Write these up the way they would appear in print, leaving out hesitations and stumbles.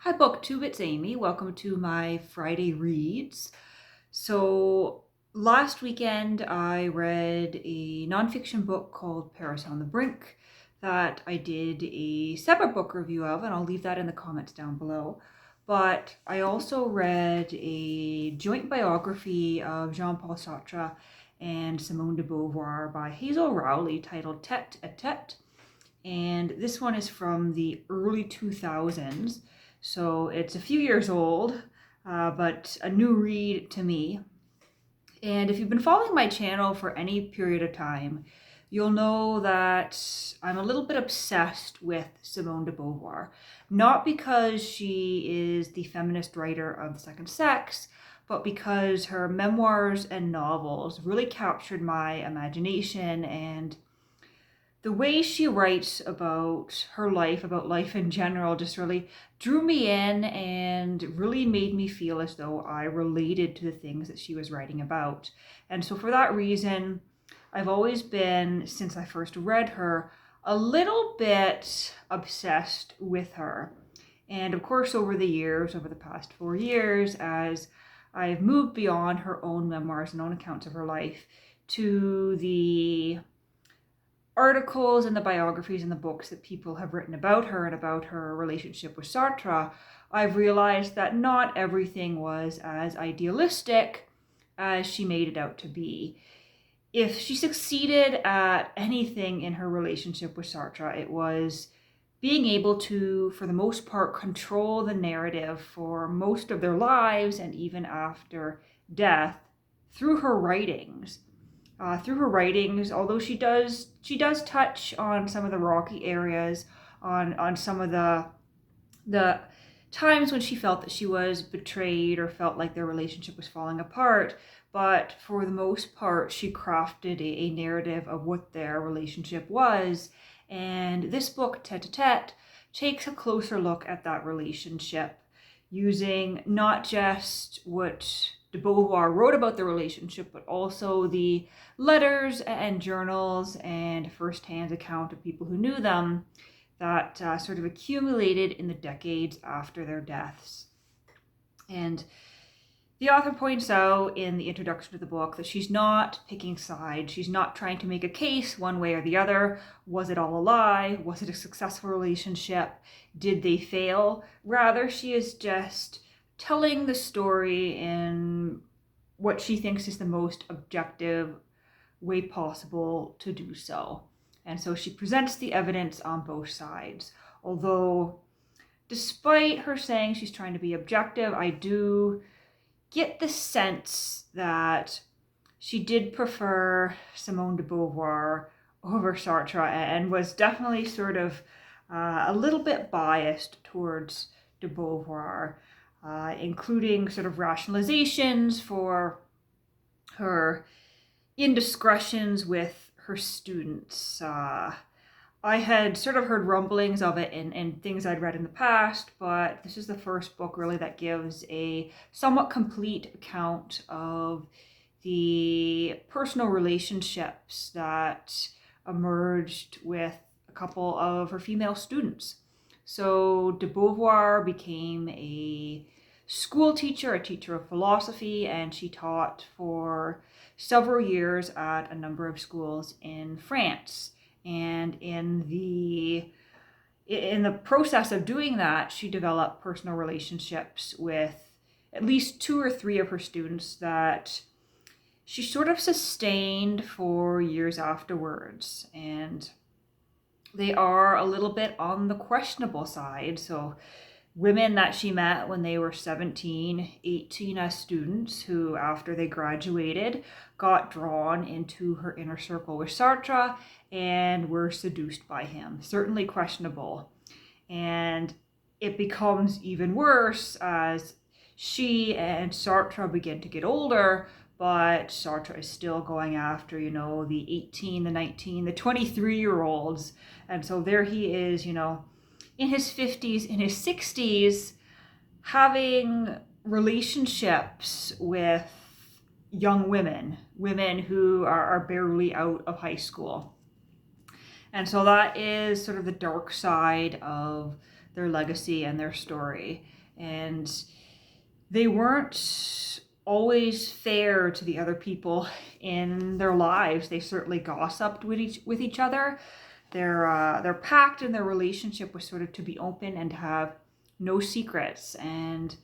Hi BookTube, it's Amy. Welcome to my Friday reads. So last weekend I read a nonfiction book called Paris on the Brink that I did a separate book review of, and I'll leave that in the comments down below. But I also read a joint biography of Jean-Paul Sartre and Simone de Beauvoir by Hazel Rowley titled Tête-à-Tête. And this one is from the early 2000s. So it's a few years old, but a new read to me. And if you've been following my channel for any period of time, you'll know that I'm a little bit obsessed with Simone de Beauvoir. Not because she is the feminist writer of The Second Sex, but because her memoirs and novels really captured my imagination, and the way she writes about her life, about life in general, just really drew me in and really made me feel as though I related to the things that she was writing about. And so for that reason, I've always been, since I first read her, a little bit obsessed with her. And of course, over the years, over the past 4 years, as I've moved beyond her own memoirs and own accounts of her life to the articles and the biographies and the books that people have written about her and about her relationship with Sartre, I've realized that not everything was as idealistic as she made it out to be. If she succeeded at anything in her relationship with Sartre, it was being able to, for the most part, control the narrative for most of their lives and even after death through her writings. Although she does touch on some of the rocky areas, on some of the times when she felt that she was betrayed or felt like their relationship was falling apart. But for the most part, she crafted a narrative of what their relationship was. And this book, Tête-à-Tête, takes a closer look at that relationship, using not just what de Beauvoir wrote about the relationship, but also the letters and journals and first-hand account of people who knew them that sort of accumulated in the decades after their deaths. And the author points out in the introduction to the book that she's not picking sides. She's not trying to make a case one way or the other. Was it all a lie? Was it a successful relationship? Did they fail? Rather, she is just telling the story in what she thinks is the most objective way possible to do so. And so she presents the evidence on both sides. Although, despite her saying she's trying to be objective, I do get the sense that she did prefer Simone de Beauvoir over Sartre and was definitely sort of a little bit biased towards de Beauvoir, including sort of rationalizations for her indiscretions with her students. I had sort of heard rumblings of it in things I'd read in the past, but this is the first book really that gives a somewhat complete account of the personal relationships that emerged with a couple of her female students. So de Beauvoir became a school teacher, a teacher of philosophy, and she taught for several years at a number of schools in France. And in the process of doing that, she developed personal relationships with at least 2 or 3 of her students that she sort of sustained for years afterwards. And they are a little bit on the questionable side. So women that she met when they were 17, 18 as students, who after they graduated got drawn into her inner circle with Sartre and were seduced by him. Certainly questionable. And it becomes even worse as she and Sartre begin to get older, but Sartre is still going after, the 18, the 19, the 23-year-olds. And so there he is, in his 50s, in his 60s, having relationships with young women who are barely out of high school. And so that is sort of the dark side of their legacy and their story. And they weren't always fair to the other people in their lives. They certainly gossiped with each other. Their pact and their relationship was sort of to be open and to have no secrets. And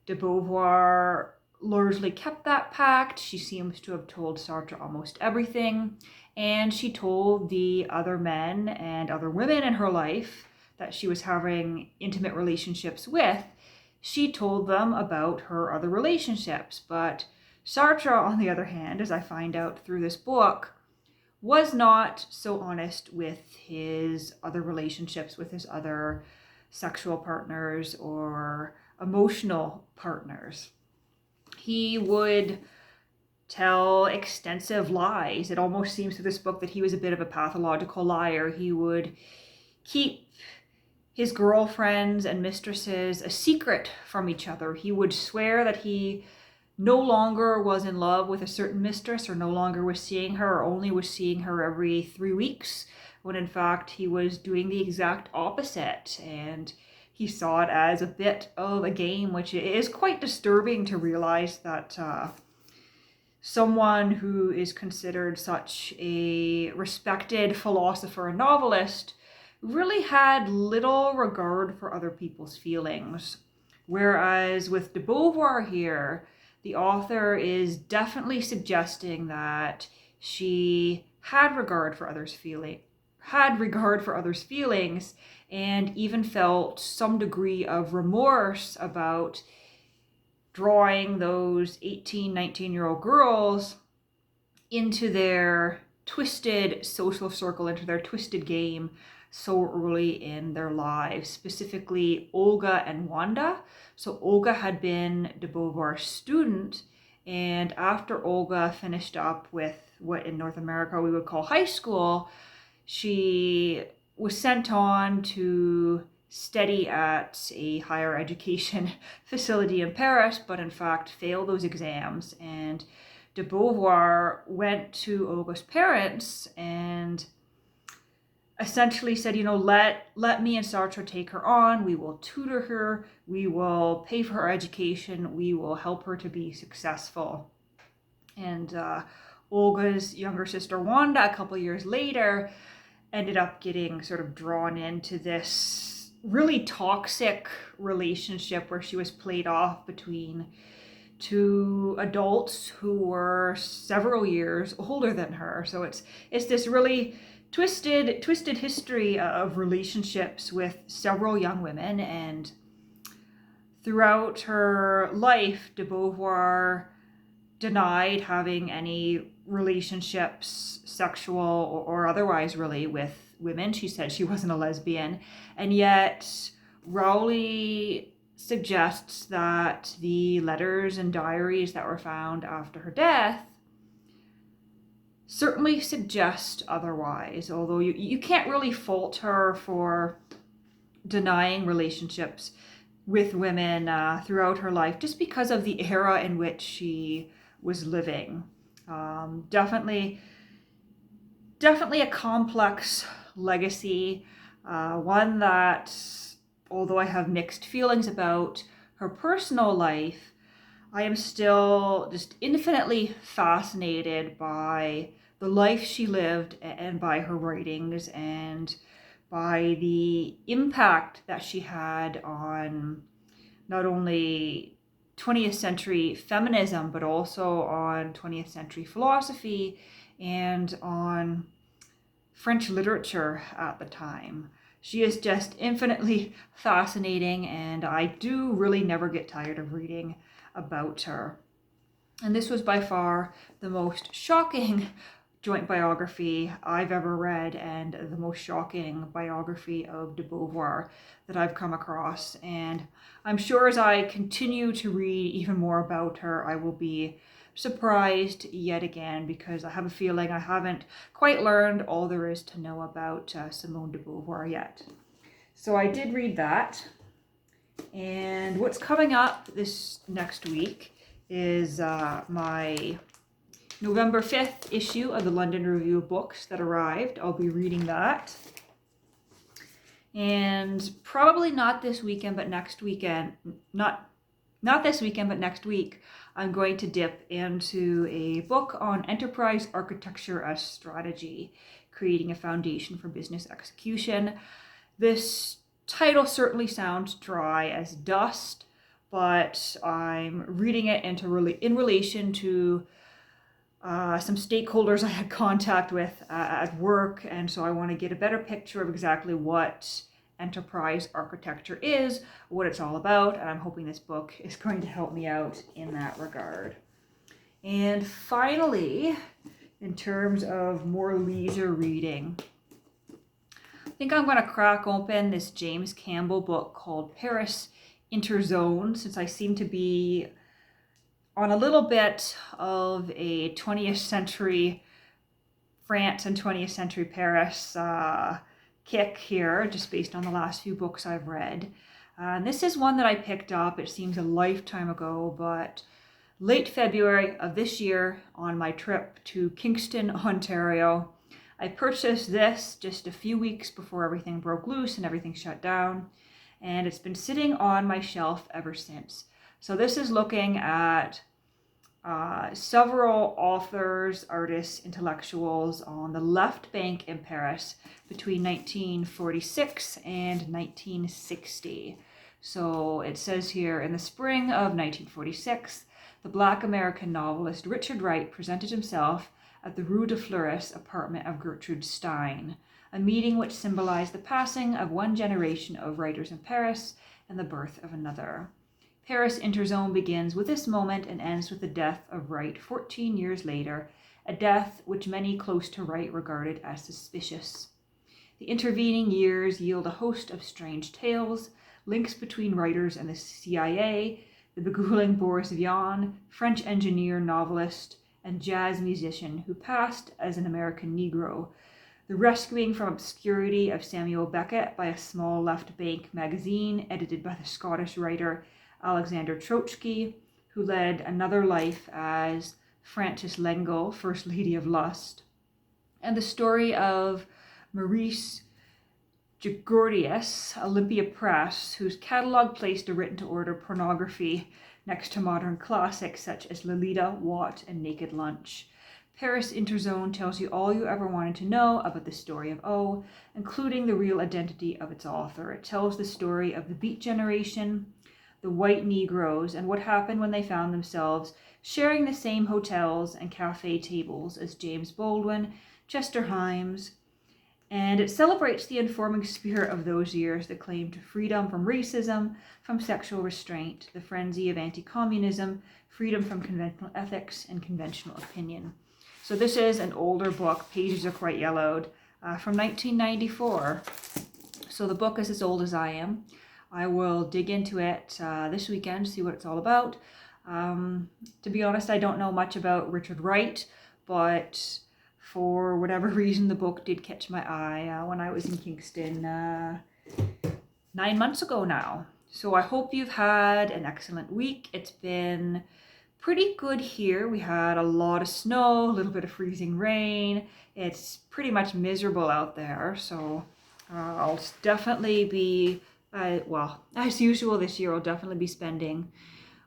de Beauvoir largely kept that pact. She seems to have told Sartre almost everything. And she told the other men and other women in her life that she was having intimate relationships with, she told them about her other relationships. But Sartre, on the other hand, as I find out through this book, was not so honest with his other relationships, with his other sexual partners or emotional partners. He would tell extensive lies. It almost seems through this book that he was a bit of a pathological liar. He would keep his girlfriends and mistresses a secret from each other. He would swear that he no longer was in love with a certain mistress, or no longer was seeing her, or only was seeing her every 3 weeks, when in fact he was doing the exact opposite. And he saw it as a bit of a game, which is quite disturbing to realize that someone who is considered such a respected philosopher and novelist really had little regard for other people's feelings. Whereas with de Beauvoir here, the author is definitely suggesting that she had regard for others' feelings, and even felt some degree of remorse about drawing those 18, 19-year-old girls into their twisted social circle, into their twisted game so early in their lives, specifically Olga and Wanda. So Olga had been de Beauvoir's student, and after Olga finished up with what in North America we would call high school, she was sent on to study at a higher education facility in Paris, but in fact failed those exams. And de Beauvoir went to Olga's parents and essentially said, let me and Sartre take her on. We will tutor her. We will pay for her education. We will help her to be successful. And Olga's younger sister, Wanda, a couple years later, ended up getting sort of drawn into this really toxic relationship where she was played off between two adults who were several years older than her. So it's this really twisted history of relationships with several young women. And throughout her life, de Beauvoir denied having any relationships, sexual or otherwise, really, with women. She said she wasn't a lesbian. And yet Rowley suggests that the letters and diaries that were found after her death certainly suggest otherwise, although you can't really fault her for denying relationships with women throughout her life, just because of the era in which she was living. Definitely a complex legacy, one that, although I have mixed feelings about her personal life, I am still just infinitely fascinated by the life she lived and by her writings and by the impact that she had on not only 20th century feminism, but also on 20th century philosophy and on French literature at the time. She is just infinitely fascinating, and I do really never get tired of reading about her. And this was by far the most shocking joint biography I've ever read, and the most shocking biography of de Beauvoir that I've come across. And I'm sure as I continue to read even more about her, I will be surprised yet again, because I have a feeling I haven't quite learned all there is to know about Simone de Beauvoir yet. So I did read that. And what's coming up this next week is my November 5th issue of the London Review of Books that arrived. I'll be reading that. And probably not this weekend, but next weekend, not this weekend, but next week, I'm going to dip into a book on enterprise architecture as strategy, creating a foundation for business execution. This title certainly sounds dry as dust, but I'm reading it in relation to some stakeholders I had contact with at work, and so I want to get a better picture of exactly what enterprise architecture is, what it's all about, and I'm hoping this book is going to help me out in that regard. And finally, in terms of more leisure reading, I think I'm going to crack open this James Campbell book called Paris, Interzone, since I seem to be on a little bit of a 20th century France and 20th century Paris kick here, just based on the last few books I've read. And this is one that I picked up, it seems a lifetime ago, but late February of this year on my trip to Kingston, Ontario. I purchased this just a few weeks before everything broke loose and everything shut down, and it's been sitting on my shelf ever since. So this is looking at several authors, artists, intellectuals on the left bank in Paris between 1946 and 1960. So it says here, in the spring of 1946, the Black American novelist Richard Wright presented himself at the Rue de Fleuris apartment of Gertrude Stein, a meeting which symbolized the passing of one generation of writers in Paris and the birth of another. Paris Interzone begins with this moment and ends with the death of Wright 14 years later, a death which many close to Wright regarded as suspicious. The intervening years yield a host of strange tales, links between writers and the CIA, the beguiling Boris Vian, French engineer, novelist, and jazz musician who passed as an American Negro, the rescuing from obscurity of Samuel Beckett by a small left bank magazine edited by the Scottish writer Alexander Trotsky, who led another life as Frances Lengel, First Lady of Lust, and the story of Maurice Gregorius, Olympia Press, whose catalog placed a written-to-order pornography next to modern classics such as Lolita, Watt, and Naked Lunch. Paris Interzone tells you all you ever wanted to know about the story of O, including the real identity of its author. It tells the story of the Beat Generation, the white Negroes, and what happened when they found themselves sharing the same hotels and cafe tables as James Baldwin, Chester Himes, and it celebrates the informing spirit of those years that claimed freedom from racism, from sexual restraint, the frenzy of anti-communism, freedom from conventional ethics, and conventional opinion. So this is an older book, pages are quite yellowed, from 1994. So the book is as old as I am. I will dig into it this weekend, see what it's all about. To be honest, I don't know much about Richard Wright, but for whatever reason, the book did catch my eye when I was in Kingston 9 months ago now. So I hope you've had an excellent week. It's been pretty good here. We had a lot of snow, a little bit of freezing rain. It's pretty much miserable out there, so I'll definitely be as usual this year, I'll definitely be spending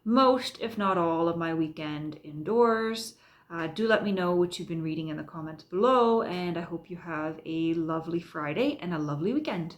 most, if not all, of my weekend indoors. Do let me know what you've been reading in the comments below, and I hope you have a lovely Friday and a lovely weekend.